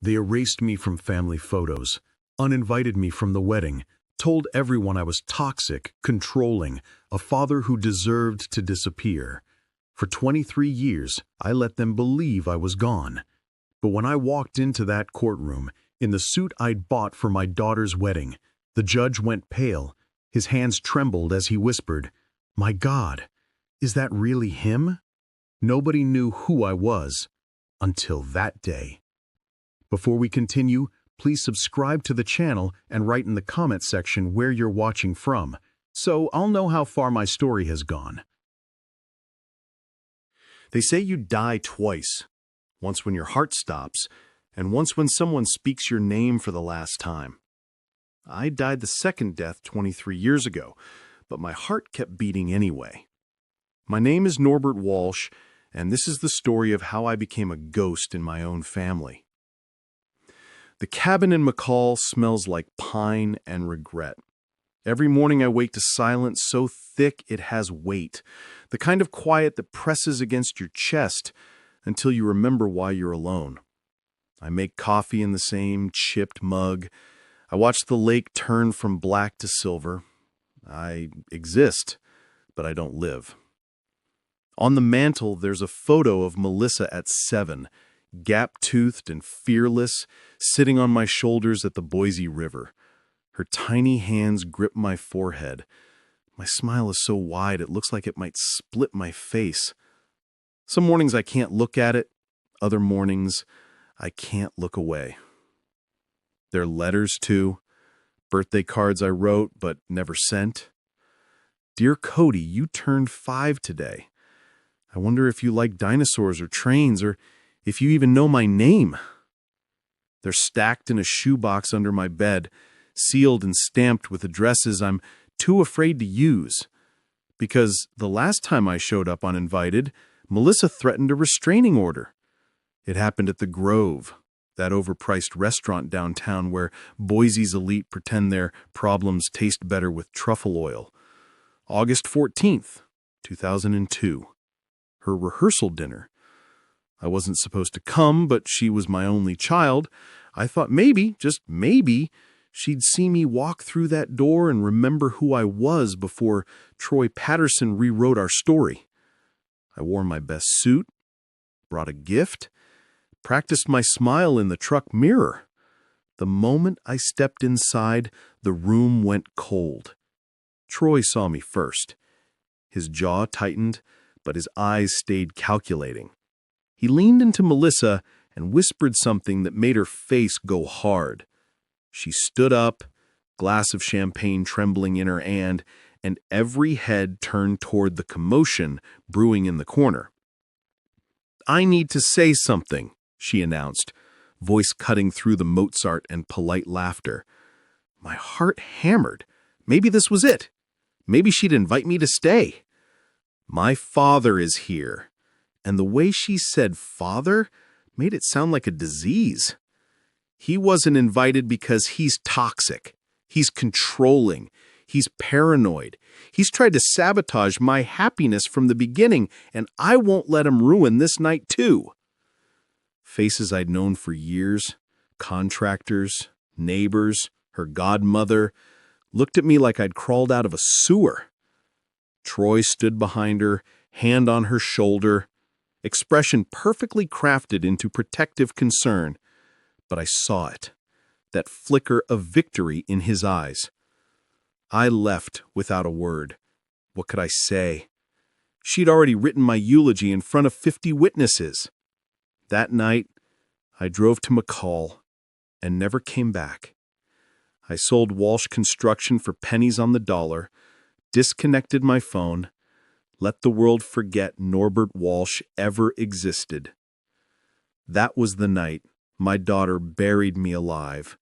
They erased me from family photos, uninvited me from the wedding, told everyone I was toxic, controlling, a father who deserved to disappear. For 23 years, I let them believe I was gone. But when I walked into that courtroom, in the suit I'd bought for my daughter's wedding, the judge went pale. His hands trembled as he whispered, "My God, is that really him?" Nobody knew who I was until that day. Before we continue, please subscribe to the channel and write in the comment section where you're watching from, so I'll know how far my story has gone. They say you die twice, once when your heart stops, and once when someone speaks your name for the last time. I died the second death 23 years ago, but my heart kept beating anyway. My name is Norbert Walsh, and this is the story of how I became a ghost in my own family. The cabin in McCall smells like pine and regret. Every morning I wake to silence so thick it has weight, the kind of quiet that presses against your chest until you remember why you're alone. I make coffee in the same chipped mug. I watch the lake turn from black to silver. I exist, but I don't live. On the mantle, there's a photo of Melissa at 7, gap-toothed and fearless, sitting on my shoulders at the Boise River. Her tiny hands grip my forehead. My smile is so wide it looks like it might split my face. Some mornings I can't look at it. Other mornings, I can't look away. There are letters, too. Birthday cards I wrote but never sent. "Dear Cody, you turned 5 today. I wonder if you like dinosaurs or trains, or if you even know my name." They're stacked in a shoebox under my bed, sealed and stamped with addresses I'm too afraid to use. Because the last time I showed up uninvited, Melissa threatened a restraining order. It happened at the Grove, that overpriced restaurant downtown where Boise's elite pretend their problems taste better with truffle oil. August 14th, 2002. Her rehearsal dinner. I wasn't supposed to come, but she was my only child. I thought maybe, just maybe, she'd see me walk through that door and remember who I was before Troy Patterson rewrote our story. I wore my best suit, brought a gift, practiced my smile in the truck mirror. The moment I stepped inside, the room went cold. Troy saw me first. His jaw tightened, but his eyes stayed calculating. He leaned into Melissa and whispered something that made her face go hard. She stood up, glass of champagne trembling in her hand, and every head turned toward the commotion brewing in the corner. "I need to say something," she announced, voice cutting through the Mozart and polite laughter. My heart hammered. Maybe this was it. Maybe she'd invite me to stay. "My father is here." And the way she said father made it sound like a disease. He wasn't invited because he's toxic. He's controlling. He's paranoid. He's tried to sabotage my happiness from the beginning, and I won't let him ruin this night too. Faces I'd known for years, contractors, neighbors, her godmother, looked at me like I'd crawled out of a sewer. Troy stood behind her, hand on her shoulder, expression perfectly crafted into protective concern. But I saw it, that flicker of victory in his eyes. I left without a word. What could I say? She'd already written my eulogy in front of 50 witnesses. That night, I drove to McCall and never came back. I sold Walsh Construction for pennies on the dollar, disconnected my phone, let the world forget Norbert Walsh ever existed. That was the night my daughter buried me alive.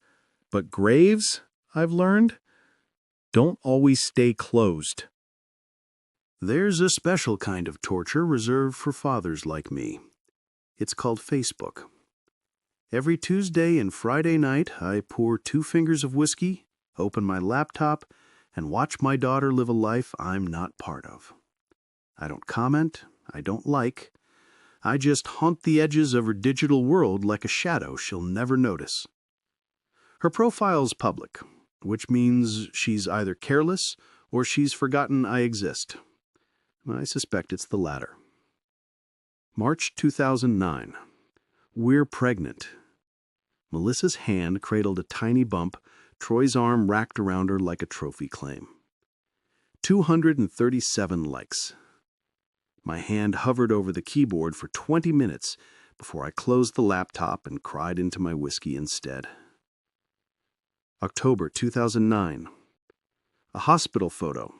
But graves, I've learned, don't always stay closed. There's a special kind of torture reserved for fathers like me. It's called Facebook. Every Tuesday and Friday night, I pour 2 fingers of whiskey, open my laptop, and watch my daughter live a life I'm not part of. I don't comment, I don't like. I just haunt the edges of her digital world like a shadow she'll never notice. Her profile's public, which means she's either careless or she's forgotten I exist. I suspect it's the latter. March 2009. We're pregnant. Melissa's hand cradled a tiny bump, Troy's arm racked around her like a trophy claim. 237 likes. My hand hovered over the keyboard for 20 minutes before I closed the laptop and cried into my whiskey instead. October 2009. A hospital photo.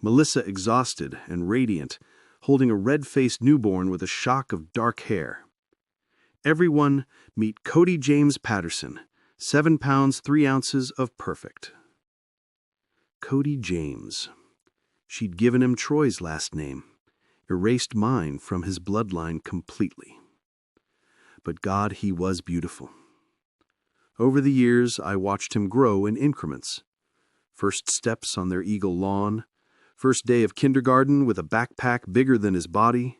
Melissa exhausted and radiant, holding a red-faced newborn with a shock of dark hair. Everyone, meet Cody James Patterson, 7 pounds 3 ounces of perfect. Cody James. She'd given him Troy's last name, erased mine from his bloodline completely. But God, he was beautiful. Over the years, I watched him grow in increments. First steps on their Eagle lawn, first day of kindergarten with a backpack bigger than his body,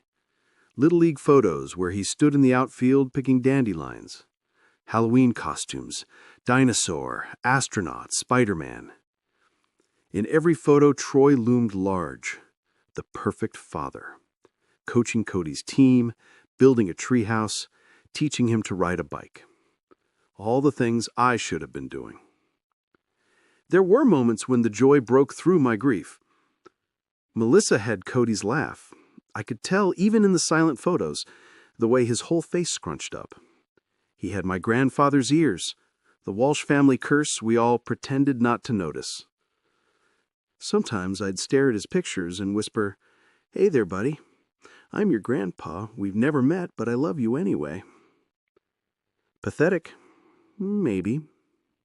Little League photos where he stood in the outfield picking dandelions, Halloween costumes, dinosaur, astronaut, Spider-Man. In every photo, Troy loomed large, the perfect father, coaching Cody's team, building a treehouse, teaching him to ride a bike. All the things I should have been doing. There were moments when the joy broke through my grief. Melissa had Cody's laugh. I could tell, even in the silent photos, the way his whole face scrunched up. He had my grandfather's ears, the Walsh family curse we all pretended not to notice. Sometimes I'd stare at his pictures and whisper, "Hey there, buddy. I'm your grandpa. We've never met, but I love you anyway." Pathetic? Maybe,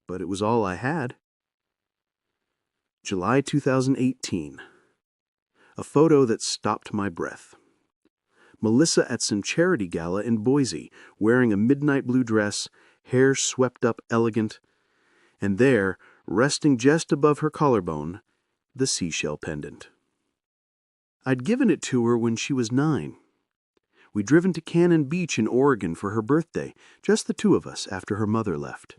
but it was all I had. July 2018. A photo that stopped my breath. Melissa at some charity gala in Boise, wearing a midnight blue dress, hair swept up elegant, and there, resting just above her collarbone, the seashell pendant. I'd given it to her when she was 9. We'd driven to Cannon Beach in Oregon for her birthday, just the two of us after her mother left.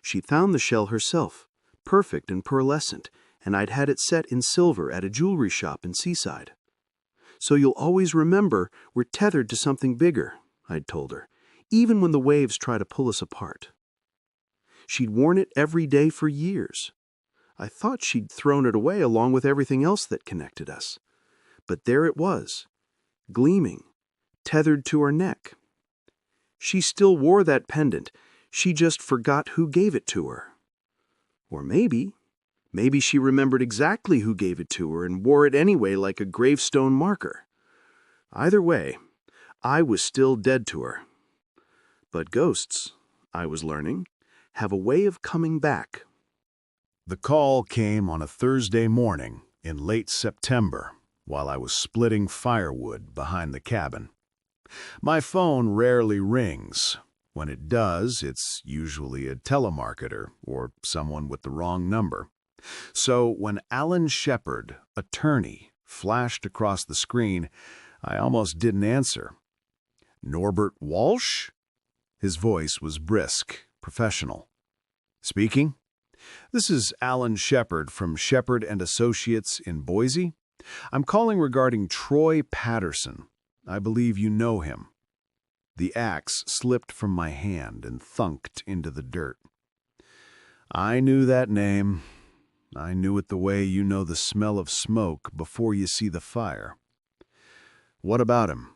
She'd found the shell herself, perfect and pearlescent, and I'd had it set in silver at a jewelry shop in Seaside. "So you'll always remember we're tethered to something bigger," I'd told her, "even when the waves try to pull us apart." She'd worn it every day for years. I thought she'd thrown it away along with everything else that connected us. But there it was, gleaming, tethered to her neck. She still wore that pendant. She just forgot who gave it to her. Or maybe she remembered exactly who gave it to her and wore it anyway like a gravestone marker. Either way, I was still dead to her. But ghosts, I was learning, have a way of coming back. The call came on a Thursday morning in late September while I was splitting firewood behind the cabin. My phone rarely rings. When it does, it's usually a telemarketer or someone with the wrong number. So when Alan Shepard, attorney, flashed across the screen, I almost didn't answer. "Norbert Walsh?" His voice was brisk, professional. "Speaking? This is Alan Shepard from Shepard and Associates in Boise. I'm calling regarding Troy Patterson. I believe you know him." The axe slipped from my hand and thunked into the dirt. I knew that name. I knew it the way you know the smell of smoke before you see the fire. "What about him?"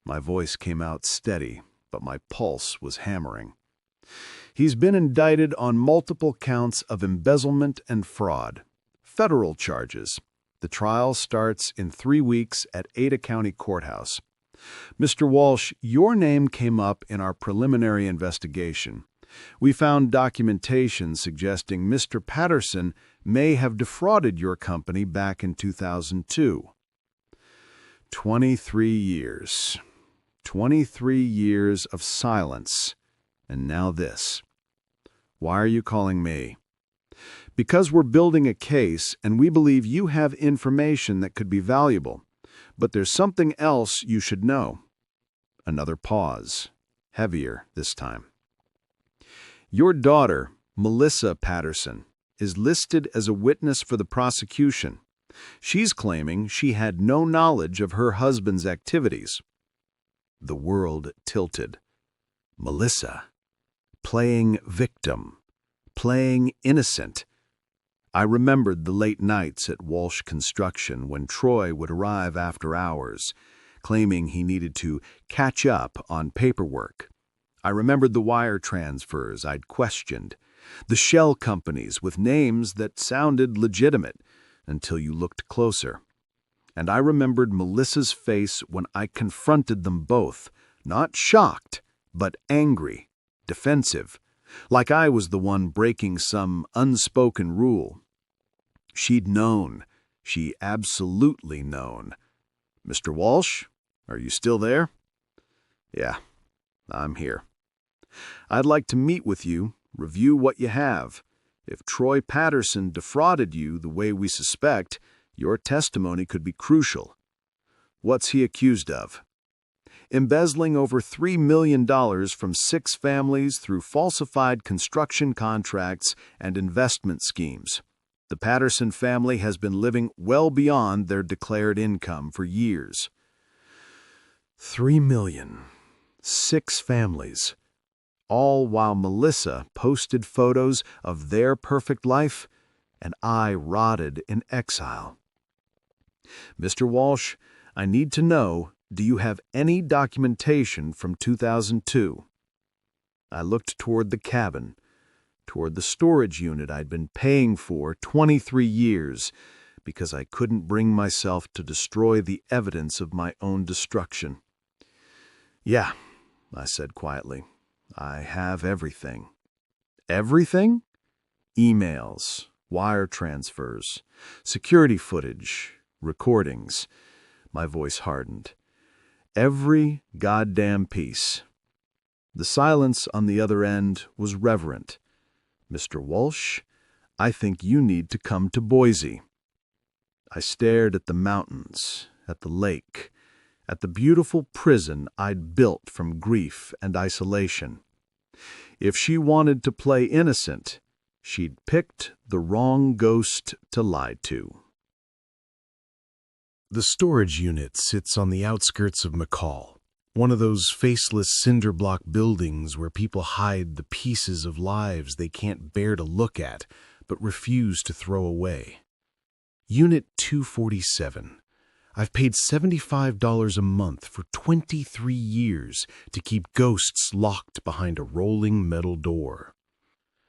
My voice came out steady, but my pulse was hammering. "He's been indicted on multiple counts of embezzlement and fraud. Federal charges. The trial starts in 3 weeks at Ada County Courthouse. Mr. Walsh, your name came up in our preliminary investigation. We found documentation suggesting Mr. Patterson may have defrauded your company back in 2002. 23 years. 23 years of silence. And now this. Why are you calling me? Because we're building a case and we believe you have information that could be valuable. But there's something else you should know. Another pause, heavier this time. Your daughter, Melissa Patterson, is listed as a witness for the prosecution. She's claiming she had no knowledge of her husband's activities. The world tilted. Melissa, playing victim, playing innocent. I remembered the late nights at Walsh Construction when Troy would arrive after hours, claiming he needed to catch up on paperwork. I remembered the wire transfers I'd questioned, the shell companies with names that sounded legitimate until you looked closer. And I remembered Melissa's face when I confronted them both, not shocked, but angry, defensive, like I was the one breaking some unspoken rule. She'd known. She absolutely known. Mr. Walsh, are you still there? Yeah, I'm here. I'd like to meet with you, review what you have. If Troy Patterson defrauded you the way we suspect, your testimony could be crucial. What's he accused of? Embezzling over $3 million from 6 families through falsified construction contracts and investment schemes. The Patterson family has been living well beyond their declared income for years. 3 million. 6 families. All while Melissa posted photos of their perfect life and I rotted in exile. Mr. Walsh, I need to know, do you have any documentation from 2002? I looked toward the cabin, toward the storage unit I'd been paying for 23 years because I couldn't bring myself to destroy the evidence of my own destruction. Yeah, I said quietly. I have everything. Everything? Emails, wire transfers, security footage, recordings. My voice hardened. Every goddamn piece. The silence on the other end was reverent. Mr. Walsh, I think you need to come to Boise. I stared at the mountains, at the lake, at the beautiful prison I'd built from grief and isolation. If she wanted to play innocent, she'd picked the wrong ghost to lie to. The storage unit sits on the outskirts of McCall, one of those faceless cinder block buildings where people hide the pieces of lives they can't bear to look at but refuse to throw away. Unit 247. I've paid $75 a month for 23 years to keep ghosts locked behind a rolling metal door.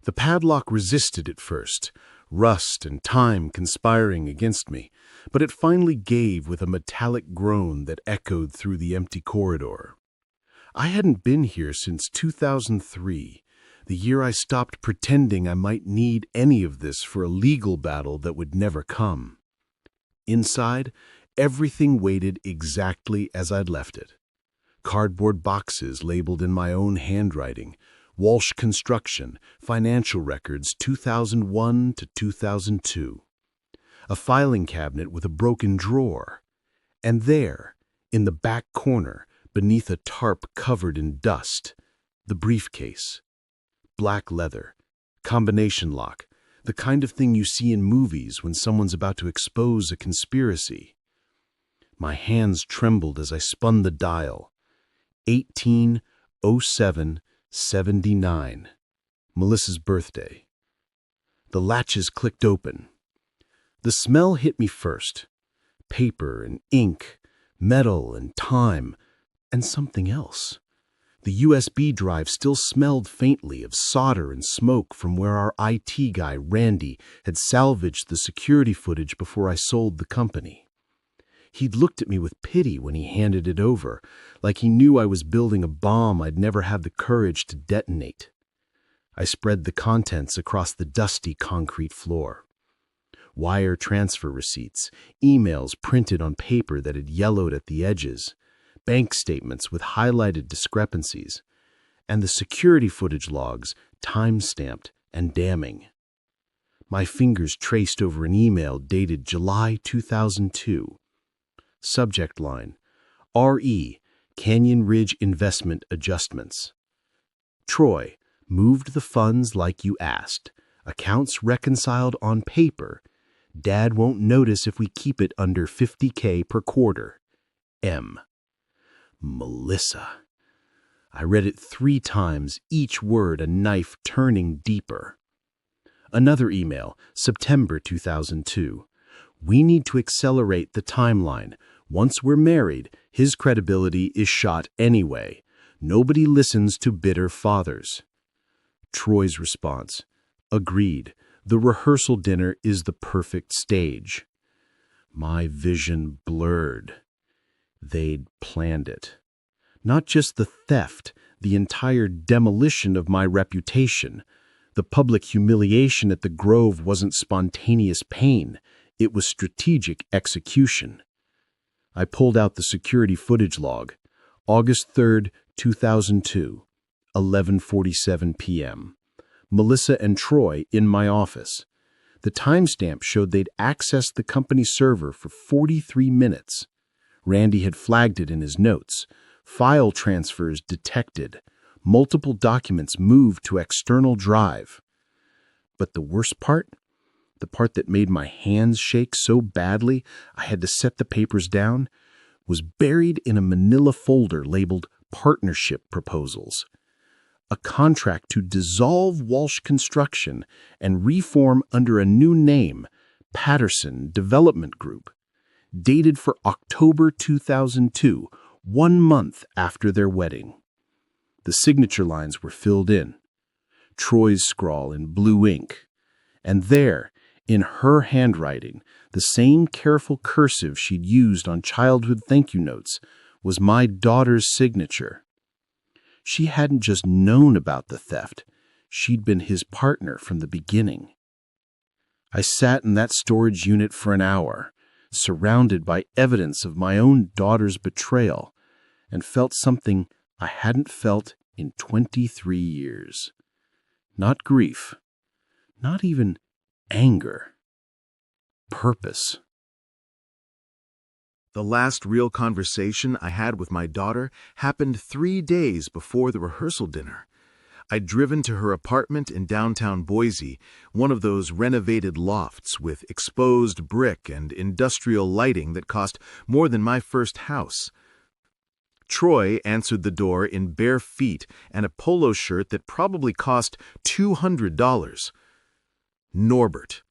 The padlock resisted at first, rust and time conspiring against me, but it finally gave with a metallic groan that echoed through the empty corridor. I hadn't been here since 2003, the year I stopped pretending I might need any of this for a legal battle that would never come. Inside, everything waited exactly as I'd left it. Cardboard boxes labeled in my own handwriting, Walsh Construction, financial records 2001 to 2002. A filing cabinet with a broken drawer. And there, in the back corner, beneath a tarp covered in dust, the briefcase. Black leather, combination lock, the kind of thing you see in movies when someone's about to expose a conspiracy. My hands trembled as I spun the dial. 180779. Melissa's birthday. The latches clicked open. The smell hit me first. Paper and ink, metal and time, and something else. The USB drive still smelled faintly of solder and smoke from where our IT guy, Randy, had salvaged the security footage before I sold the company. He'd looked at me with pity when he handed it over, like he knew I was building a bomb I'd never have the courage to detonate. I spread the contents across the dusty concrete floor. Wire transfer receipts, emails printed on paper that had yellowed at the edges, bank statements with highlighted discrepancies, and the security footage logs, time-stamped and damning. My fingers traced over an email dated July 2002. Subject line, R.E., Canyon Ridge investment adjustments. Troy, moved the funds like you asked. Accounts reconciled on paper. Dad won't notice if we keep it under $50K per quarter. M. Melissa. I read it 3 times, each word a knife turning deeper. Another email, September 2002. We need to accelerate the timeline. Once we're married, his credibility is shot anyway. Nobody listens to bitter fathers. Troy's response. Agreed. The rehearsal dinner is the perfect stage. My vision blurred. They'd planned it. Not just the theft, the entire demolition of my reputation. The public humiliation at the Grove wasn't spontaneous pain. It was strategic execution. I pulled out the security footage log. August 3rd, 2002, 11:47 p.m. Melissa and Troy in my office. The timestamp showed they'd accessed the company server for 43 minutes. Randy had flagged it in his notes. File transfers detected. Multiple documents moved to external drive. But the worst part? The part that made my hands shake so badly I had to set the papers down, was buried in a manila folder labeled Partnership Proposals. A contract to dissolve Walsh Construction and reform under a new name, Patterson Development Group, dated for October 2002, 1 month after their wedding. The signature lines were filled in. Troy's scrawl in blue ink. And there, in her handwriting, the same careful cursive she'd used on childhood thank you notes, was my daughter's signature. She hadn't just known about the theft. She'd been his partner from the beginning. I sat in that storage unit for an hour, surrounded by evidence of my own daughter's betrayal, and felt something I hadn't felt in 23 years. Not grief, not even anger. Purpose. The last real conversation I had with my daughter happened 3 days before the rehearsal dinner. I'd driven to her apartment in downtown Boise, one of those renovated lofts with exposed brick and industrial lighting that cost more than my first house. Troy answered the door in bare feet and a polo shirt that probably cost $200. Norbert.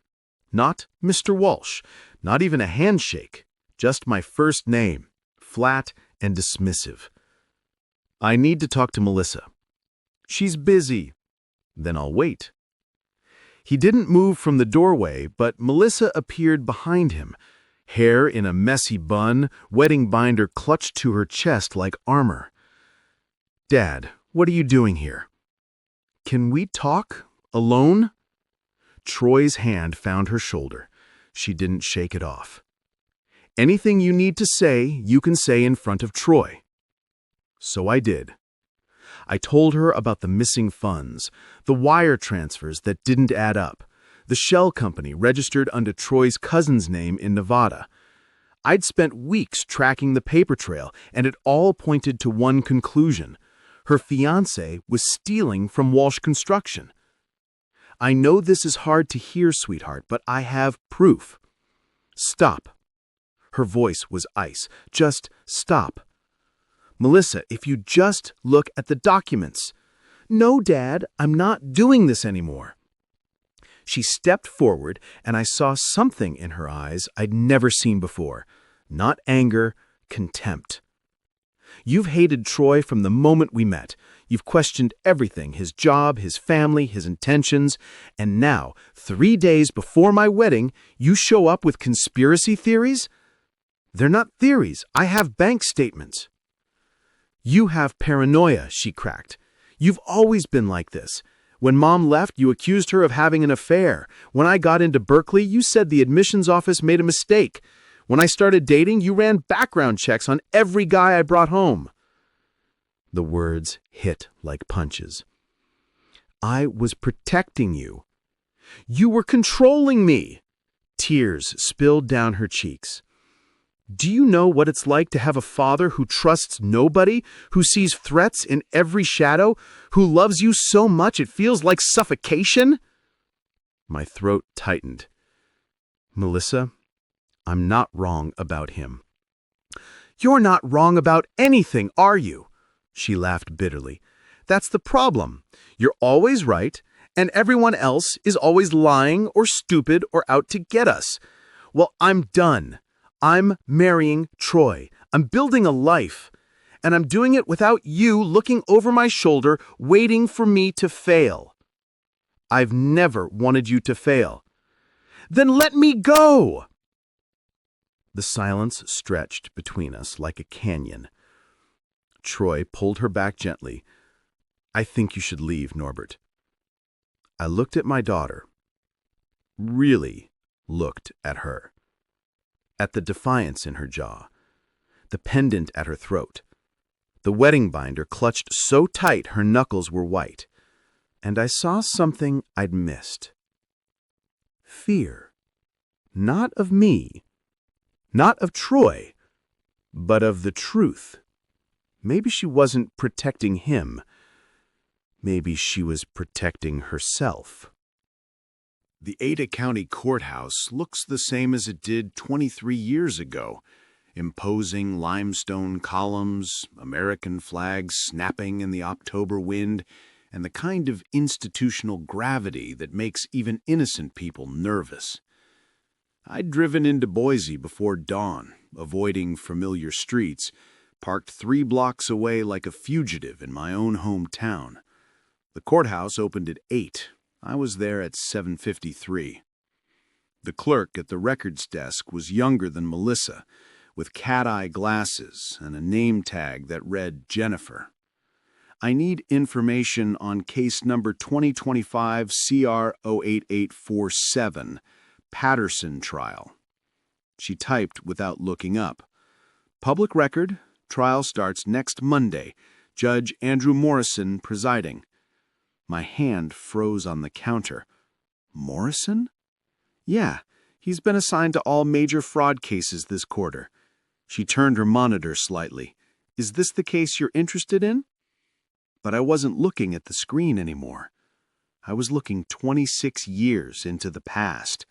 Not Mr. Walsh, not even a handshake, just my first name, flat and dismissive. I need to talk to Melissa. She's busy. Then I'll wait. He didn't move from the doorway, but Melissa appeared behind him, hair in a messy bun, wedding binder clutched to her chest like armor. Dad, what are you doing here? Can we talk? Alone? Troy's hand found her shoulder. She didn't shake it off. Anything you need to say, you can say in front of Troy. So I did. I told her about the missing funds, the wire transfers that didn't add up, the shell company registered under Troy's cousin's name in Nevada. I'd spent weeks tracking the paper trail, and it all pointed to one conclusion. Her fiancé was stealing from Walsh Construction. I know this is hard to hear, sweetheart, but I have proof. Stop. Her voice was ice. Just stop. Melissa, if you just look at the documents. No, Dad, I'm not doing this anymore. She stepped forward, and I saw something in her eyes I'd never seen before. Not anger, contempt. You've hated Troy from the moment we met. You've questioned everything, his job, his family, his intentions. And now, 3 days before my wedding, you show up with conspiracy theories? They're not theories. I have bank statements. You have paranoia, she cracked. You've always been like this. When Mom left, you accused her of having an affair. When I got into Berkeley, you said the admissions office made a mistake. When I started dating, you ran background checks on every guy I brought home. The words hit like punches. I was protecting you. You were controlling me. Tears spilled down her cheeks. Do you know what it's like to have a father who trusts nobody, who sees threats in every shadow, who loves you so much it feels like suffocation? My throat tightened. Melissa, I'm not wrong about him. You're not wrong about anything, are you? She laughed bitterly. That's the problem. You're always right, and everyone else is always lying or stupid or out to get us. Well, I'm done. I'm marrying Troy. I'm building a life. And I'm doing it without you looking over my shoulder, waiting for me to fail. I've never wanted you to fail. Then let me go! The silence stretched between us like a canyon. Troy pulled her back gently. I think you should leave, Norbert. I looked at my daughter. Really looked at her. At the defiance in her jaw. The pendant at her throat. The wedding binder clutched so tight her knuckles were white. And I saw something I'd missed. Fear. Not of me. Not of Troy. But of the truth. Maybe she wasn't protecting him. Maybe she was protecting herself. The Ada County Courthouse looks the same as it did 23 years ago. Imposing limestone columns, American flags snapping in the October wind, and the kind of institutional gravity that makes even innocent people nervous. I'd driven into Boise before dawn, avoiding familiar streets, parked 3 blocks away like a fugitive in my own hometown. The courthouse opened at 8. I was there at 7:53. The clerk at the records desk was younger than Melissa, with cat-eye glasses and a name tag that read Jennifer. I need information on case number 2025 CR 08847, Patterson trial. She typed without looking up. Public record, trial starts next Monday. Judge Andrew Morrison presiding. My hand froze on the counter. Morrison? Yeah, he's been assigned to all major fraud cases this quarter. She turned her monitor slightly. Is this the case you're interested in? But I wasn't looking at the screen anymore. I was looking 26 years into the past.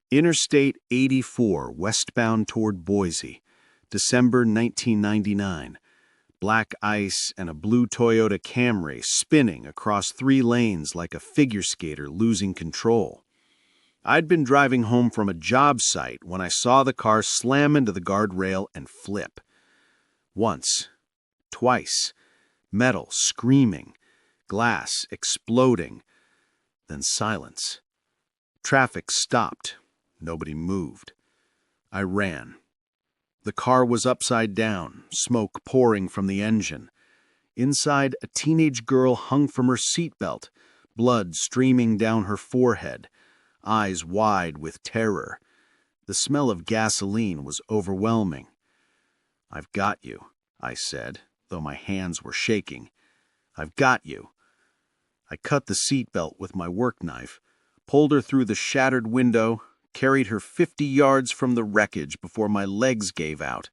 Interstate 84, westbound toward Boise, December 1999. Black ice and a blue Toyota Camry spinning across 3 lanes like a figure skater losing control. I'd been driving home from a job site when I saw the car slam into the guardrail and flip. Once, twice, metal screaming, glass exploding, then silence. Traffic stopped. Nobody moved. I ran. The car was upside down, smoke pouring from the engine. Inside, a teenage girl hung from her seatbelt, blood streaming down her forehead, eyes wide with terror. The smell of gasoline was overwhelming. I've got you, I said, though my hands were shaking. I've got you. I cut the seatbelt with my work knife, pulled her through the shattered window, carried her 50 yards from the wreckage before my legs gave out.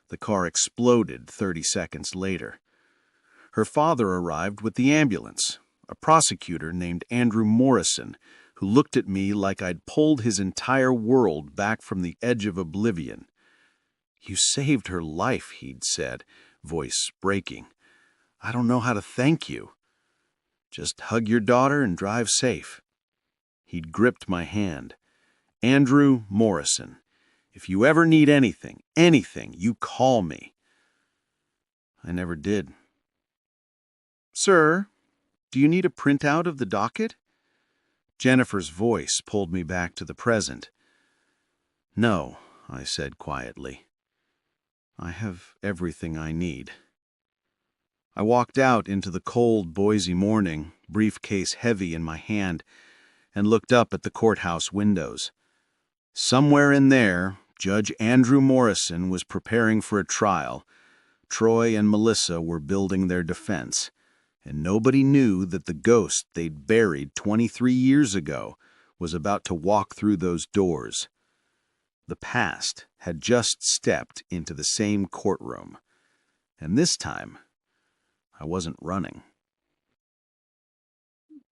The car exploded 30 seconds later. Her father arrived with the ambulance, a prosecutor named Andrew Morrison, who looked at me like I'd pulled his entire world back from the edge of oblivion. You saved her life, he'd said, voice breaking. I don't know how to thank you. Just hug your daughter and drive safe. He'd gripped my hand. Andrew Morrison. If you ever need anything, you call me. I never did. Sir, do you need a printout of the docket? Jennifer's voice pulled me back to the present. No, I said quietly. I have everything I need. I walked out into the cold Boise morning, briefcase heavy in my hand, and looked up at the courthouse windows. Somewhere in there, Judge Andrew Morrison was preparing for a trial. Troy and Melissa were building their defense, and nobody knew that the ghost they'd buried 23 years ago was about to walk through those doors. The past had just stepped into the same courtroom. And this time, I wasn't running.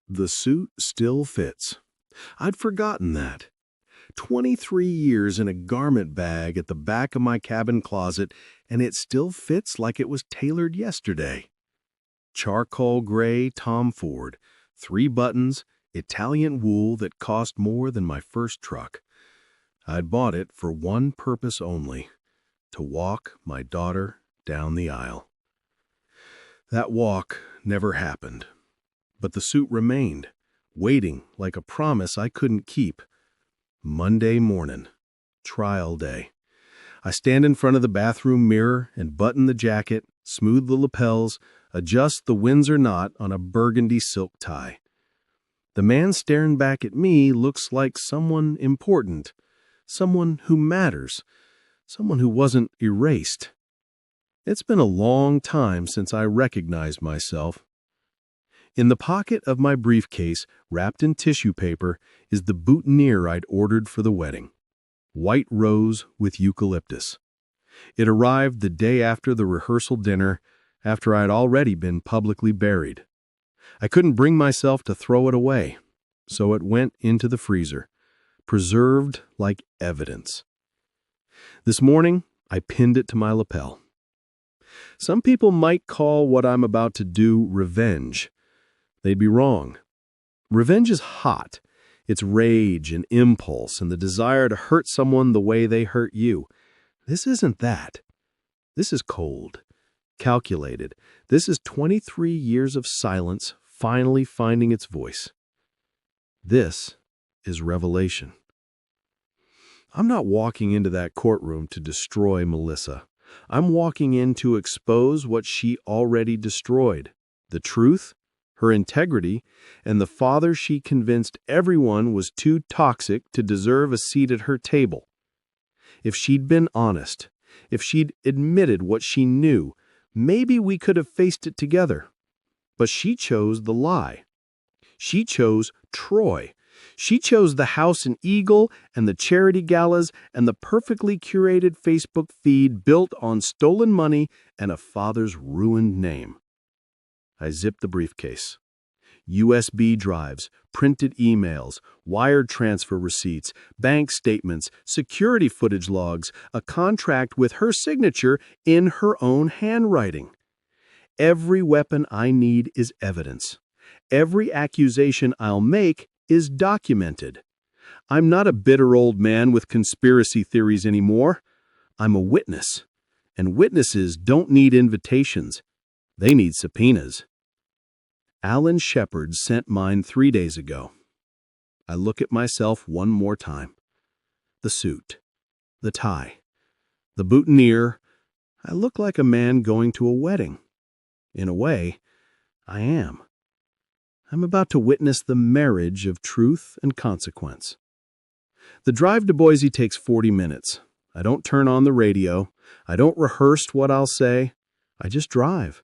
The suit still fits. I'd forgotten that. 23 years in a garment bag at the back of my cabin closet, and it still fits like it was tailored yesterday. Charcoal gray Tom Ford, 3 buttons, Italian wool that cost more than my first truck. I'd bought it for one purpose only, to walk my daughter down the aisle. That walk never happened, but the suit remained, waiting like a promise I couldn't keep. Monday morning, trial day. I stand in front of the bathroom mirror and button the jacket, smooth the lapels, adjust the Windsor knot on a burgundy silk tie. The man staring back at me looks like someone important, someone who matters, someone who wasn't erased. It's been a long time since I recognized myself. In the pocket of my briefcase, wrapped in tissue paper, is the boutonniere I'd ordered for the wedding. White rose with eucalyptus. It arrived the day after the rehearsal dinner, after I'd already been publicly buried. I couldn't bring myself to throw it away, so it went into the freezer, preserved like evidence. This morning, I pinned it to my lapel. Some people might call what I'm about to do revenge. They'd be wrong. Revenge is hot. It's rage and impulse and the desire to hurt someone the way they hurt you. This isn't that. This is cold, calculated. This is 23 years of silence finally finding its voice. This is revelation. I'm not walking into that courtroom to destroy Melissa. I'm walking in to expose what she already destroyed. The truth, her integrity, and the father she convinced everyone was too toxic to deserve a seat at her table. If she'd been honest, if she'd admitted what she knew, maybe we could have faced it together. But she chose the lie. She chose Troy. She chose the house in Eagle and the charity galas and the perfectly curated Facebook feed built on stolen money and a father's ruined name. I zipped the briefcase. USB drives, printed emails, wire transfer receipts, bank statements, security footage logs, a contract with her signature in her own handwriting. Every weapon I need is evidence. Every accusation I'll make is documented. I'm not a bitter old man with conspiracy theories anymore. I'm a witness. And witnesses don't need invitations. They need subpoenas. Alan Shepard sent mine 3 days ago. I look at myself one more time. The suit, the tie, the boutonniere. I look like a man going to a wedding. In a way, I am. I'm about to witness the marriage of truth and consequence. The drive to Boise takes 40 minutes. I don't turn on the radio. I don't rehearse what I'll say. I just drive,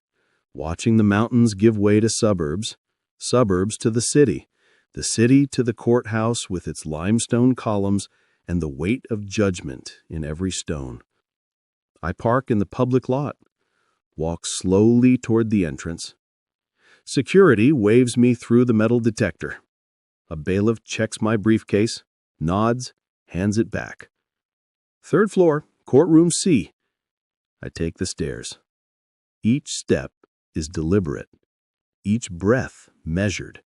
watching the mountains give way to suburbs, suburbs to the city to the courthouse with its limestone columns and the weight of judgment in every stone. I park in the public lot, walk slowly toward the entrance. Security waves me through the metal detector. A bailiff checks my briefcase, nods, hands it back. 3rd floor, courtroom C. I take the stairs. Each step is deliberate, each breath measured.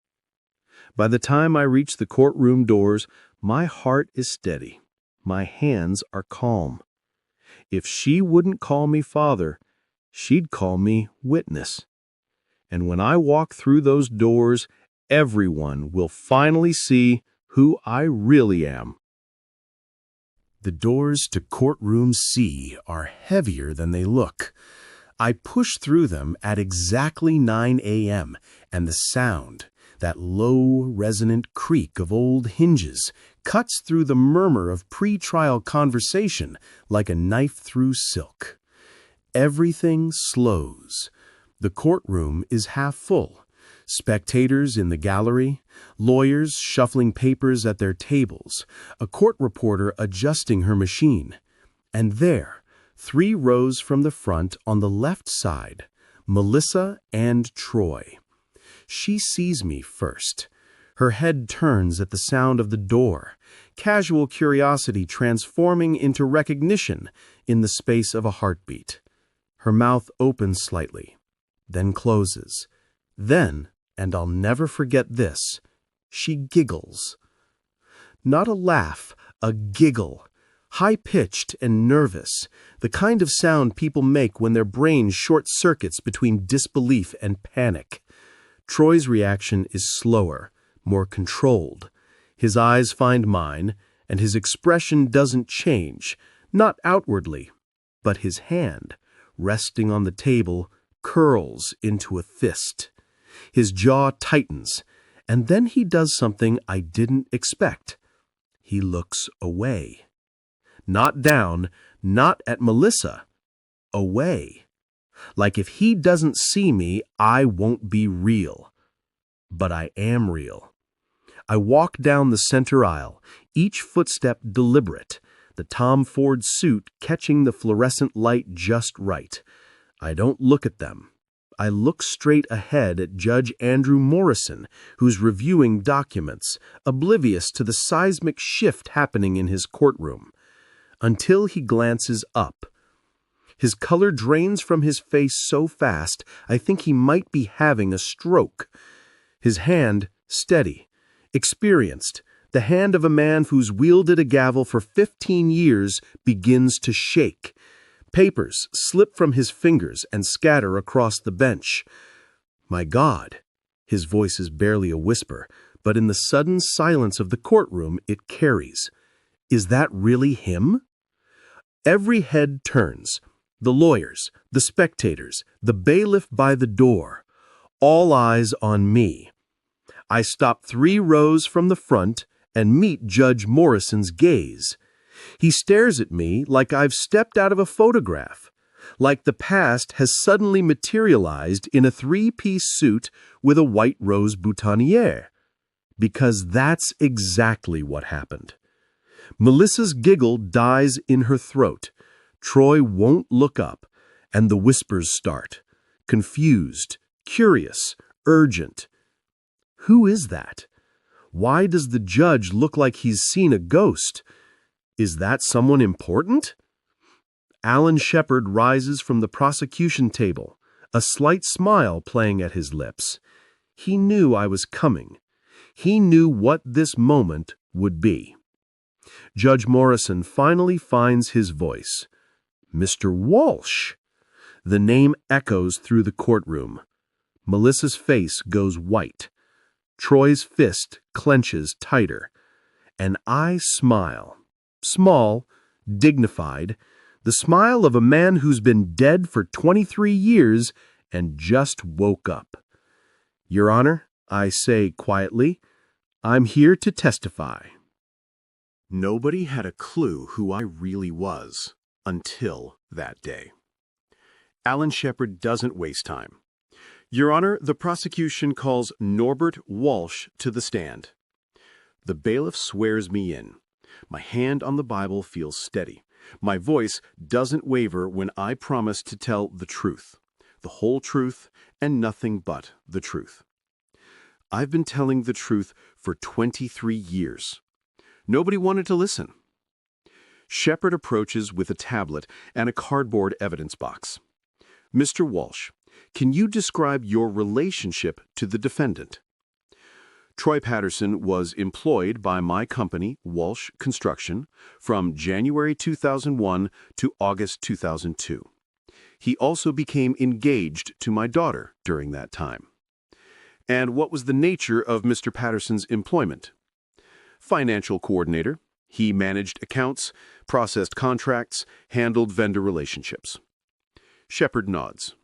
By the time I reach the courtroom doors, my heart is steady. My hands are calm. If she wouldn't call me father, she'd call me witness. And when I walk through those doors, everyone will finally see who I really am. The doors to Courtroom C are heavier than they look. I push through them at exactly 9 a.m., and the sound, that low, resonant creak of old hinges, cuts through the murmur of pre-trial conversation like a knife through silk. Everything slows. The courtroom is half full. Spectators in the gallery, lawyers shuffling papers at their tables, a court reporter adjusting her machine. And there, 3 rows from the front on the left side, Melissa and Troy. She sees me first. Her head turns at the sound of the door, casual curiosity transforming into recognition in the space of a heartbeat. Her mouth opens slightly, then closes. Then, and I'll never forget this, she giggles. Not a laugh, a giggle. High-pitched and nervous, the kind of sound people make when their brain short-circuits between disbelief and panic. Troy's reaction is slower, more controlled. His eyes find mine, and his expression doesn't change, not outwardly, but his hand, resting on the table, curls into a fist. His jaw tightens, and then he does something I didn't expect. He looks away. Not down, not at Melissa. Away. Like if he doesn't see me, I won't be real. But I am real. I walk down the center aisle, each footstep deliberate, the Tom Ford suit catching the fluorescent light just right. I don't look at them. I look straight ahead at Judge Andrew Morrison, who's reviewing documents, oblivious to the seismic shift happening in his courtroom, until he glances up. His color drains from his face so fast, I think he might be having a stroke. His hand, steady, experienced, the hand of a man who's wielded a gavel for 15 years, begins to shake. Papers slip from his fingers and scatter across the bench. My God! His voice is barely a whisper, but in the sudden silence of the courtroom it carries. Is that really him? Every head turns. The lawyers, the spectators, the bailiff by the door. All eyes on me. I stop 3 rows from the front and meet Judge Morrison's gaze. He stares at me like I've stepped out of a photograph, like the past has suddenly materialized in a 3-piece suit with a white rose boutonniere. Because that's exactly what happened. Melissa's giggle dies in her throat. Troy won't look up, and the whispers start. Confused, curious, urgent. Who is that? Why does the judge look like he's seen a ghost? Is that someone important? Alan Shepard rises from the prosecution table, a slight smile playing at his lips. He knew I was coming. He knew what this moment would be. Judge Morrison finally finds his voice. Mr. Walsh. The name echoes through the courtroom. Melissa's face goes white. Troy's fist clenches tighter. And I smile. Small, dignified, the smile of a man who's been dead for 23 years and just woke up. Your Honor, I say quietly, I'm here to testify. Nobody had a clue who I really was until that day. Alan Shepard doesn't waste time. Your Honor, the prosecution calls Norbert Walsh to the stand. The bailiff swears me in. My hand on the Bible feels steady. My voice doesn't waver when I promise to tell the truth, the whole truth, and nothing but the truth. I've been telling the truth for 23 years. Nobody wanted to listen. Shepard approaches with a tablet and a cardboard evidence box. Mr. Walsh, can you describe your relationship to the defendant? Troy Patterson was employed by my company, Walsh Construction, from January 2001 to August 2002. He also became engaged to my daughter during that time. And what was the nature of Mr. Patterson's employment? Financial coordinator. He managed accounts, processed contracts, handled vendor relationships. Shepard nods.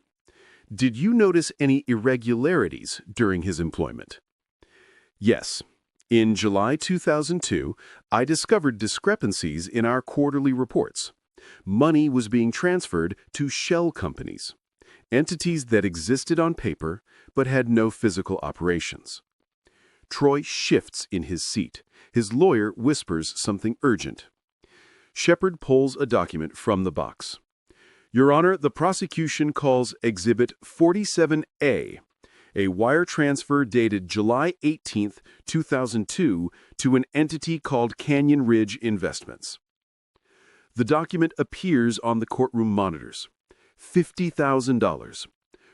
Did you notice any irregularities during his employment? Yes. In July 2002, I discovered discrepancies in our quarterly reports. Money was being transferred to shell companies, entities that existed on paper but had no physical operations. Troy shifts in his seat. His lawyer whispers something urgent. Shepard pulls a document from the box. Your Honor, the prosecution calls Exhibit 47A, a wire transfer dated July 18, 2002, to an entity called Canyon Ridge Investments. The document appears on the courtroom monitors. $50,000.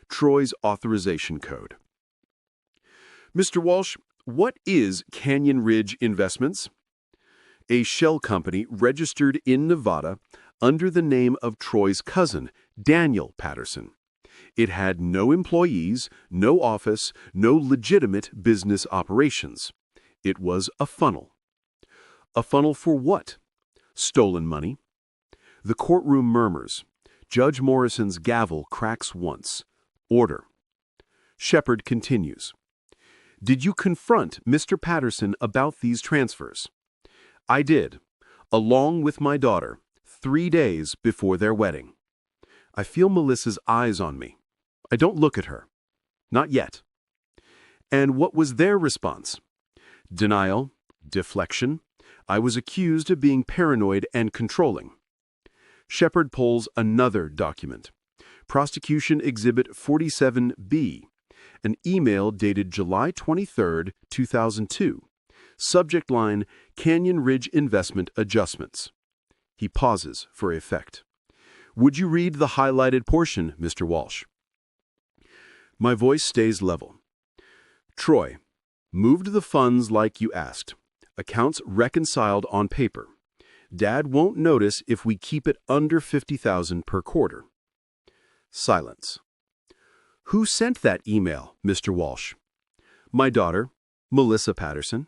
Troy's authorization code. Mr. Walsh, what is Canyon Ridge Investments? A shell company registered in Nevada under the name of Troy's cousin, Daniel Patterson. It had no employees, no office, no legitimate business operations. It was a funnel. A funnel for what? Stolen money. The courtroom murmurs. Judge Morrison's gavel cracks once. Order. Shepard continues. Did you confront Mr. Patterson about these transfers? I did, along with my daughter, 3 days before their wedding. I feel Melissa's eyes on me. I don't look at her. Not yet. And what was their response? Denial, deflection. I was accused of being paranoid and controlling. Shepard pulls another document. Prosecution Exhibit 47B, an email dated July 23, 2002. Subject line, Canyon Ridge Investment Adjustments. He pauses for effect. Would you read the highlighted portion, Mr. Walsh? My voice stays level. Troy, moved the funds like you asked. Accounts reconciled on paper. Dad won't notice if we keep it under $50,000 per quarter. Silence. Who sent that email, Mr. Walsh? My daughter, Melissa Patterson.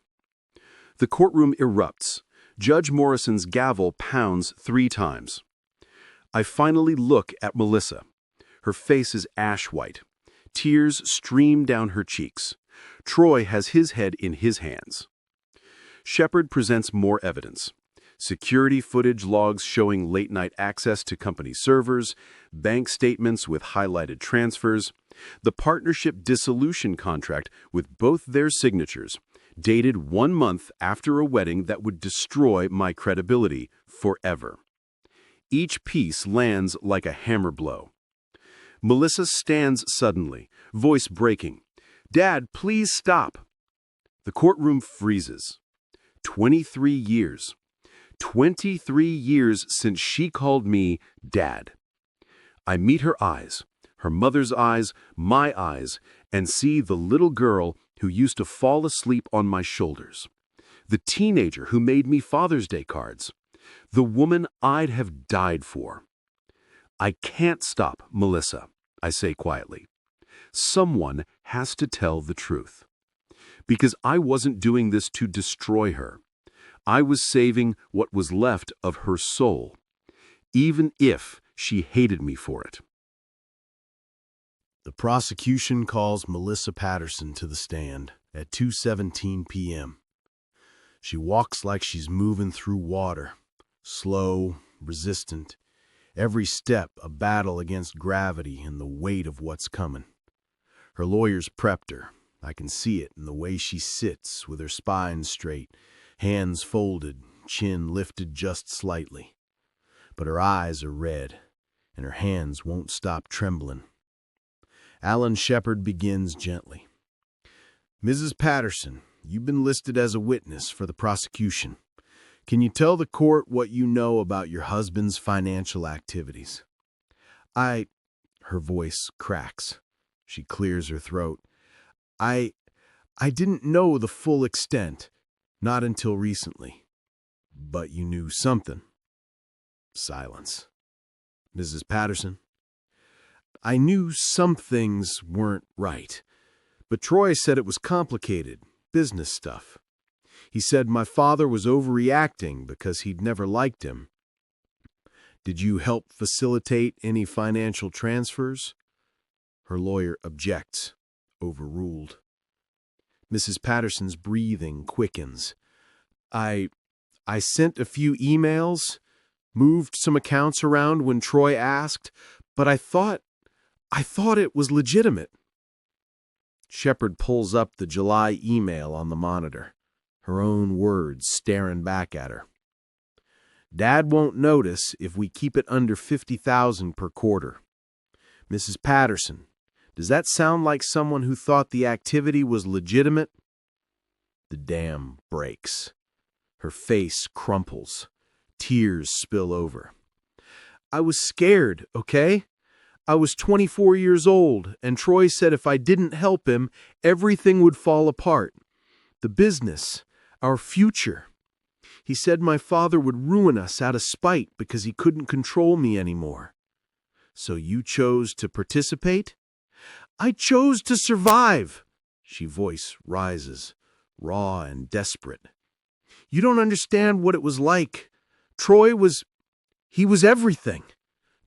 The courtroom erupts. Judge Morrison's gavel pounds 3 times. I finally look at Melissa. Her face is ash-white. Tears stream down her cheeks. Troy has his head in his hands. Shepard presents more evidence. Security footage logs showing late-night access to company servers, bank statements with highlighted transfers, the partnership dissolution contract with both their signatures, dated 1 month after a wedding that would destroy my credibility forever. Each piece lands like a hammer blow. Melissa stands suddenly, voice breaking. Dad, please stop. The courtroom freezes. 23 years. 23 years since she called me Dad. I meet her eyes, her mother's eyes, my eyes, and see the little girl who used to fall asleep on my shoulders. The teenager who made me Father's Day cards. The woman I'd have died for. I can't stop, Melissa, I say quietly. Someone has to tell the truth. Because I wasn't doing this to destroy her. I was saving what was left of her soul, even if she hated me for it. The prosecution calls Melissa Patterson to the stand at 2:17 p.m. She walks like she's moving through water, slow, resistant, every step a battle against gravity and the weight of what's coming. Her lawyers prepped her. I can see it in the way she sits with her spine straight, hands folded, chin lifted just slightly. But her eyes are red, and her hands won't stop trembling. Alan Shepard begins gently. Mrs. Patterson, you've been listed as a witness for the prosecution. Can you tell the court what you know about your husband's financial activities? Her voice cracks. She clears her throat. I didn't know the full extent. Not until recently. But you knew something. Silence. Mrs. Patterson? I knew some things weren't right. But Troy said it was complicated, business stuff. He said my father was overreacting because he'd never liked him. Did you help facilitate any financial transfers? Her lawyer objects, overruled. Mrs. Patterson's breathing quickens. I sent a few emails, moved some accounts around when Troy asked, but I thought it was legitimate. Shepard pulls up the July email on the monitor, her own words staring back at her. Dad won't notice if we keep it under $50,000 per quarter. Mrs. Patterson, does that sound like someone who thought the activity was legitimate? The dam breaks. Her face crumples. Tears spill over. I was scared, okay? I was 24 years old, and Troy said if I didn't help him, everything would fall apart. The business, our future. He said my father would ruin us out of spite because he couldn't control me anymore. So you chose to participate? I chose to survive. She voice rises, raw and desperate. You don't understand what it was like. Troy was everything.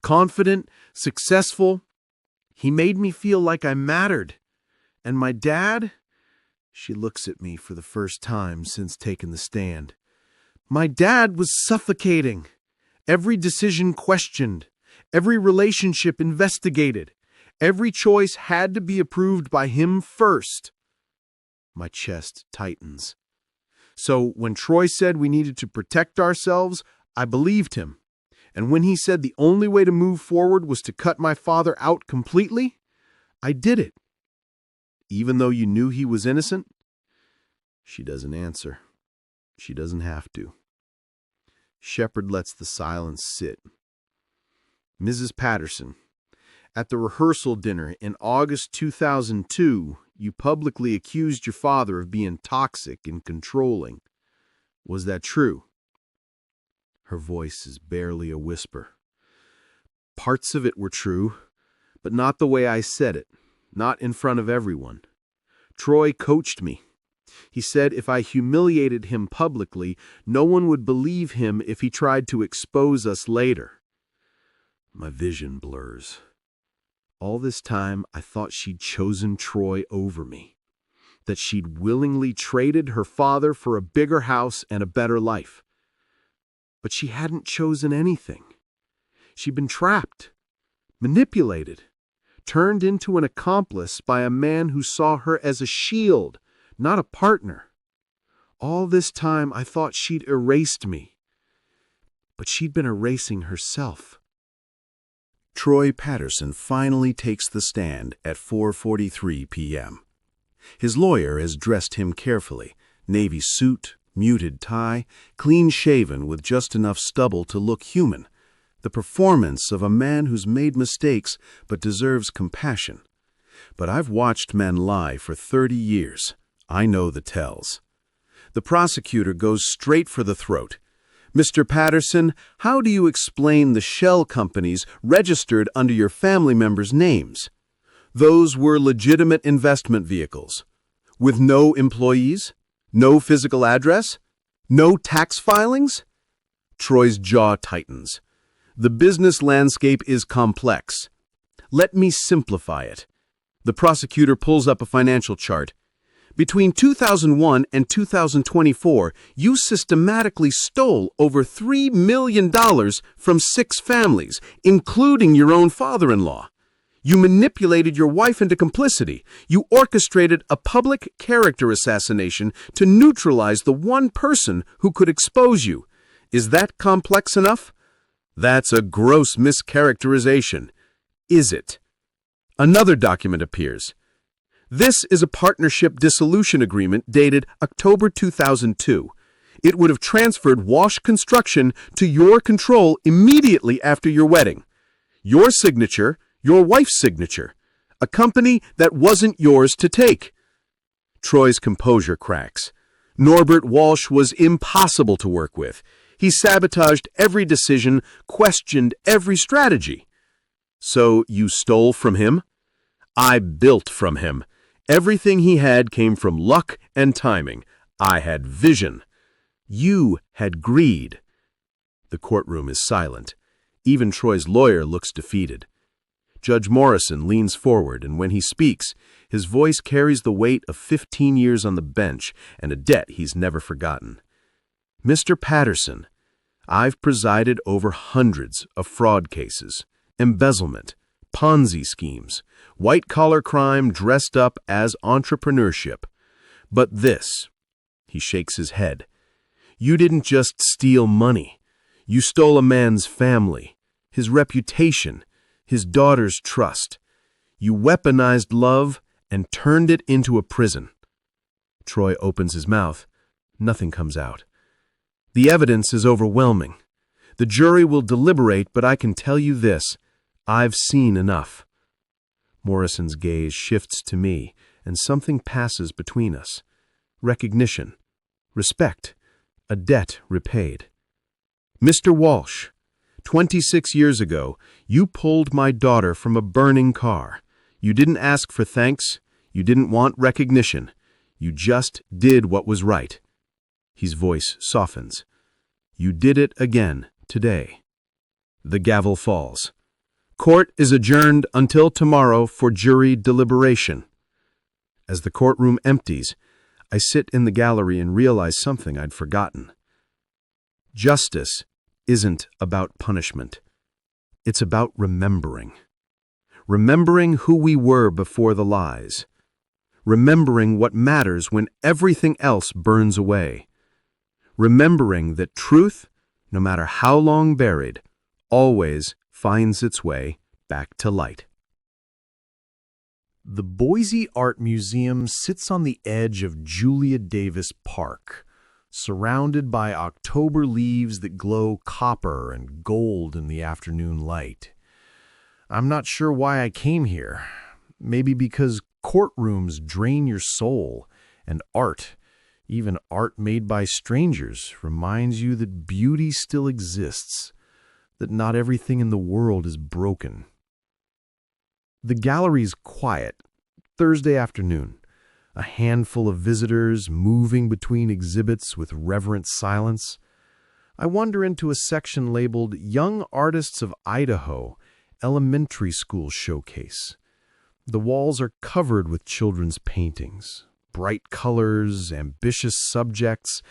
Confident, successful. He made me feel like I mattered. And my dad? She looks at me for the first time since taking the stand. My dad was suffocating. Every decision questioned. Every relationship investigated. Every choice had to be approved by him first. My chest tightens. So when Troy said we needed to protect ourselves, I believed him. And when he said the only way to move forward was to cut my father out completely, I did it. Even though you knew he was innocent? She doesn't answer. She doesn't have to. Shepard lets the silence sit. Mrs. Patterson, at the rehearsal dinner in August 2002, you publicly accused your father of being toxic and controlling. Was that true? Her voice is barely a whisper. Parts of it were true, but not the way I said it, not in front of everyone. Troy coached me. He said if I humiliated him publicly, no one would believe him if he tried to expose us later. My vision blurs. All this time, I thought she'd chosen Troy over me, that she'd willingly traded her father for a bigger house and a better life. But she hadn't chosen anything. She'd been trapped, manipulated, turned into an accomplice by a man who saw her as a shield, not a partner. All this time, I thought she'd erased me. But she'd been erasing herself. Troy Patterson finally takes the stand at 4:43 p.m. His lawyer has dressed him carefully, navy suit, muted tie, clean-shaven with just enough stubble to look human, the performance of a man who's made mistakes but deserves compassion. But I've watched men lie for 30 years. I know the tells. The prosecutor goes straight for the throat. Mr. Patterson, how do you explain the shell companies registered under your family members' names? Those were legitimate investment vehicles. With no employees? No physical address? No tax filings? Troy's jaw tightens. The business landscape is complex. Let me simplify it. The prosecutor pulls up a financial chart. Between 2001 and 2024, you systematically stole over $3 million from 6 families, including your own father-in-law. You manipulated your wife into complicity. You orchestrated a public character assassination to neutralize the one person who could expose you. Is that complex enough? That's a gross mischaracterization. Is it? Another document appears. This is a partnership dissolution agreement dated October 2002. It would have transferred Wash Construction to your control immediately after your wedding. Your signature, your wife's signature. A company that wasn't yours to take. Troy's composure cracks. Norbert Walsh was impossible to work with. He sabotaged every decision, questioned every strategy. So you stole from him? I built from him. Everything he had came from luck and timing. I had vision. You had greed. The courtroom is silent. Even Troy's lawyer looks defeated. Judge Morrison leans forward, and when he speaks, his voice carries the weight of 15 years on the bench and a debt he's never forgotten. Mr. Patterson, I've presided over hundreds of fraud cases, embezzlement, Ponzi schemes, white-collar crime dressed up as entrepreneurship. But this, he shakes his head, you didn't just steal money. You stole a man's family, his reputation, his daughter's trust. You weaponized love and turned it into a prison. Troy opens his mouth. Nothing comes out. The evidence is overwhelming. The jury will deliberate, but I can tell you this. I've seen enough. Morrison's gaze shifts to me, and something passes between us. Recognition. Respect. A debt repaid. Mr. Walsh, 26 years ago, you pulled my daughter from a burning car. You didn't ask for thanks. You didn't want recognition. You just did what was right. His voice softens. You did it again today. The gavel falls. Court is adjourned until tomorrow for jury deliberation. As the courtroom empties, I sit in the gallery and realize something I'd forgotten. Justice isn't about punishment. It's about remembering. Remembering who we were before the lies. Remembering what matters when everything else burns away. Remembering that truth, no matter how long buried, always finds its way back to light. The Boise Art Museum sits on the edge of Julia Davis Park, surrounded by October leaves that glow copper and gold in the afternoon light. I'm not sure why I came here. Maybe because courtrooms drain your soul, and art, even art made by strangers, reminds you that beauty still exists, that not everything in the world is broken. The gallery's quiet, Thursday afternoon. A handful of visitors moving between exhibits with reverent silence. I wander into a section labeled Young Artists of Idaho, Elementary School Showcase. The walls are covered with children's paintings, bright colors, ambitious subjects,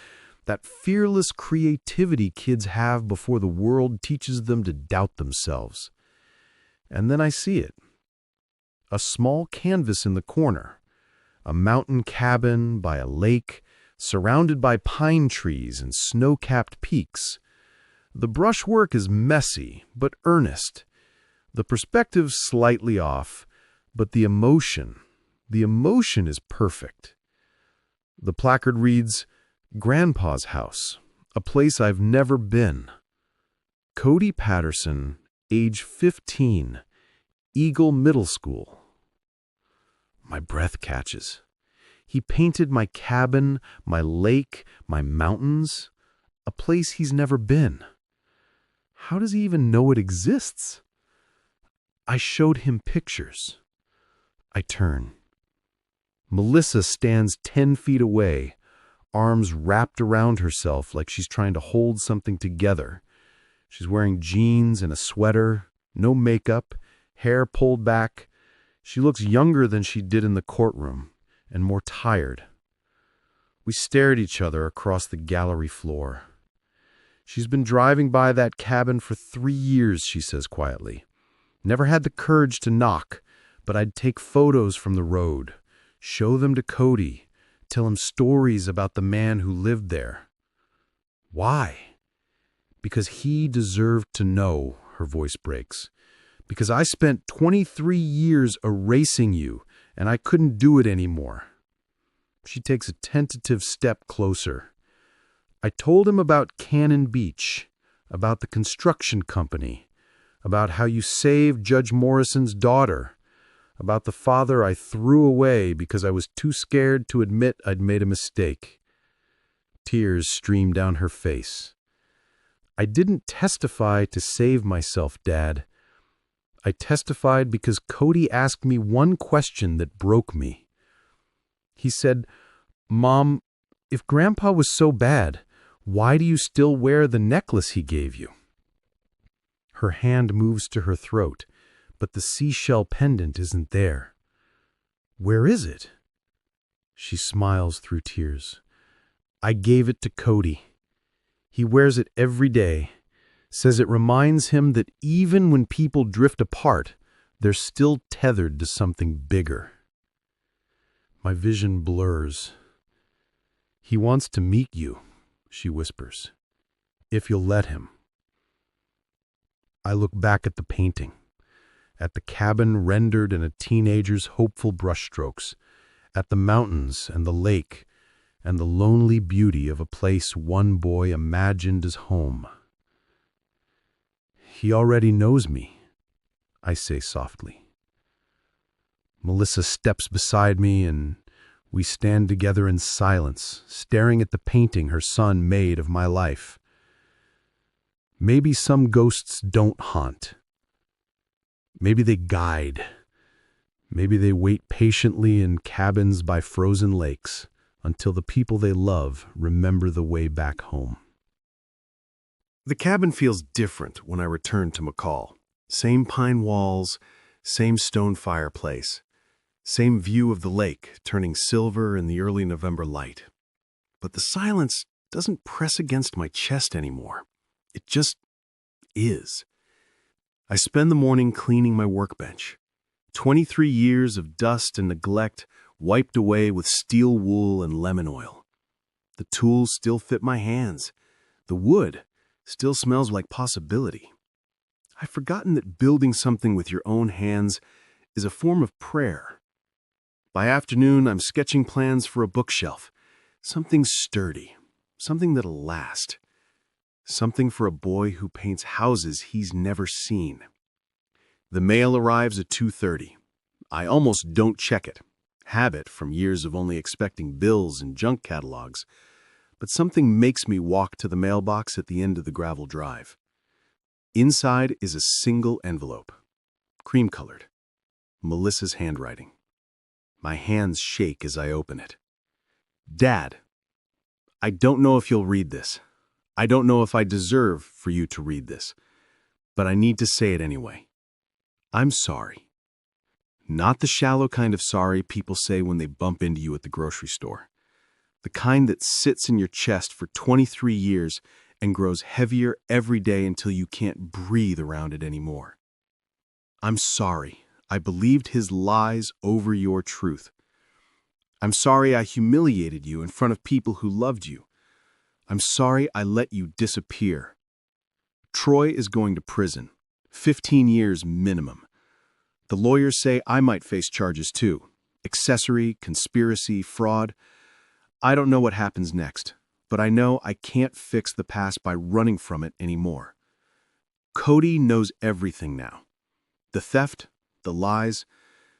that fearless creativity kids have before the world teaches them to doubt themselves. And then I see it. A small canvas in the corner. A mountain cabin by a lake, surrounded by pine trees and snow-capped peaks. The brushwork is messy, but earnest. The perspective slightly off, but the emotion is perfect. The placard reads, Grandpa's House, a place I've never been. Cody Patterson, age 15, Eagle Middle School. My breath catches. He painted my cabin, my lake, my mountains, a place he's never been. How does he even know it exists? I showed him pictures. I turn. Melissa stands 10 feet away, arms wrapped around herself like she's trying to hold something together. She's wearing jeans and a sweater, no makeup, hair pulled back. She looks younger than she did in the courtroom, and more tired. We stare at each other across the gallery floor. She's been driving by that cabin for 3 years, she says quietly. Never had the courage to knock, but I'd take photos from the road, show them to Cody, tell him stories about the man who lived there. Why? Because he deserved to know, her voice breaks. Because I spent 23 years erasing you, and I couldn't do it anymore. She takes a tentative step closer. I told him about Cannon Beach, about the construction company, about how you saved Judge Morrison's daughter, about the father I threw away because I was too scared to admit I'd made a mistake. Tears stream down her face. I didn't testify to save myself, Dad. I testified because Cody asked me one question that broke me. He said, Mom, if Grandpa was so bad, why do you still wear the necklace he gave you? Her hand moves to her throat, but the seashell pendant isn't there. Where is it? She smiles through tears. I gave it to Cody. He wears it every day. Says it reminds him that even when people drift apart, they're still tethered to something bigger. My vision blurs. He wants to meet you, she whispers, if you'll let him. I look back at the painting, at the cabin rendered in a teenager's hopeful brushstrokes, at the mountains and the lake, and the lonely beauty of a place one boy imagined as home. "He already knows me," I say softly. Melissa steps beside me, and we stand together in silence, staring at the painting her son made of my life. Maybe some ghosts don't haunt. Maybe they guide. Maybe they wait patiently in cabins by frozen lakes until the people they love remember the way back home. The cabin feels different when I return to McCall. Same pine walls, same stone fireplace, same view of the lake turning silver in the early November light. But the silence doesn't press against my chest anymore. It just is. I spend the morning cleaning my workbench. 23 years of dust and neglect wiped away with steel wool and lemon oil. The tools still fit my hands. The wood still smells like possibility. I've forgotten that building something with your own hands is a form of prayer. By afternoon, I'm sketching plans for a bookshelf. Something sturdy, something that'll last. Something for a boy who paints houses he's never seen. The mail arrives at 2:30. I almost don't check it. Habit from years of only expecting bills and junk catalogs. But something makes me walk to the mailbox at the end of the gravel drive. Inside is a single envelope, cream-colored, Melissa's handwriting. My hands shake as I open it. "Dad, I don't know if you'll read this. I don't know if I deserve for you to read this, but I need to say it anyway. I'm sorry. Not the shallow kind of sorry people say when they bump into you at the grocery store. The kind that sits in your chest for 23 years and grows heavier every day until you can't breathe around it anymore. I'm sorry. I believed his lies over your truth. I'm sorry I humiliated you in front of people who loved you. I'm sorry I let you disappear. Troy is going to prison, 15 years minimum. The lawyers say I might face charges too. Accessory, conspiracy, fraud. I don't know what happens next, but I know I can't fix the past by running from it anymore. Cody knows everything now. The theft, the lies,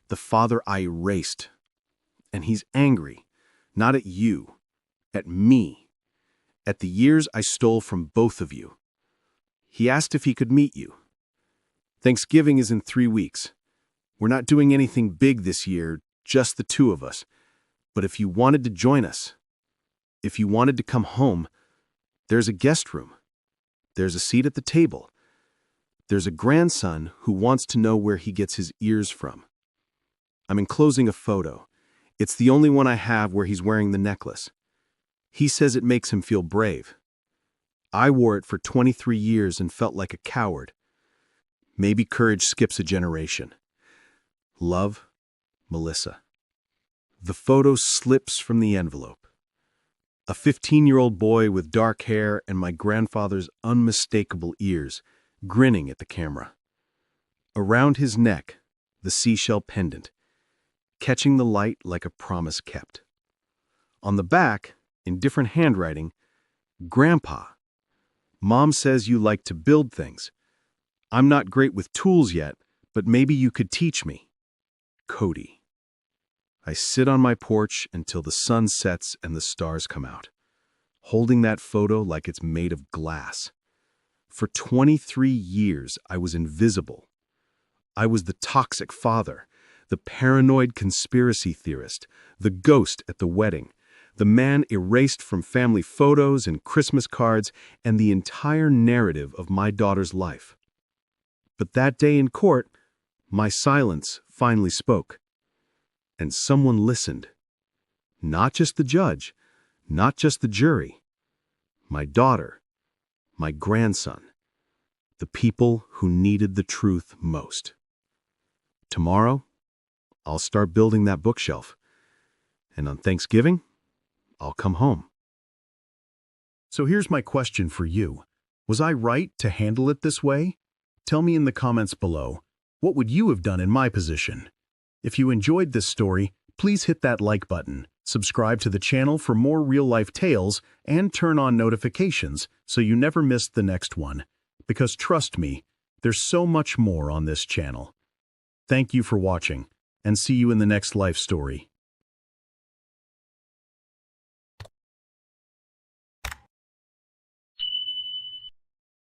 the father I erased. And he's angry, not at you, at me, at the years I stole from both of you. He asked if he could meet you. Thanksgiving is in 3 weeks. We're not doing anything big this year, just the two of us. But if you wanted to join us, if you wanted to come home, there's a guest room. There's a seat at the table. There's a grandson who wants to know where he gets his ears from. I'm enclosing a photo. It's the only one I have where he's wearing the necklace. He says it makes him feel brave. I wore it for 23 years and felt like a coward. Maybe courage skips a generation. Love, Melissa. The photo slips from the envelope. A 15-year-old boy with dark hair and my grandfather's unmistakable ears, grinning at the camera. Around his neck, the seashell pendant, catching the light like a promise kept. On the back, in different handwriting, Grandpa. Mom says you like to build things. I'm not great with tools yet, but maybe you could teach me. Cody. I sit on my porch until the sun sets and the stars come out, holding that photo like it's made of glass. For 23 years, I was invisible. I was the toxic father, the paranoid conspiracy theorist, the ghost at the wedding, the man erased from family photos and Christmas cards and the entire narrative of my daughter's life. But that day in court, my silence finally spoke. And someone listened. Not just the judge, not just the jury. My daughter, my grandson, the people who needed the truth most. Tomorrow, I'll start building that bookshelf. And on Thanksgiving, I'll come home. So here's my question for you. Was I right to handle it this way? Tell me in the comments below, what would you have done in my position? If you enjoyed this story, please hit that like button, subscribe to the channel for more real-life tales, and turn on notifications so you never miss the next one. Because trust me, there's so much more on this channel. Thank you for watching, and see you in the next life story.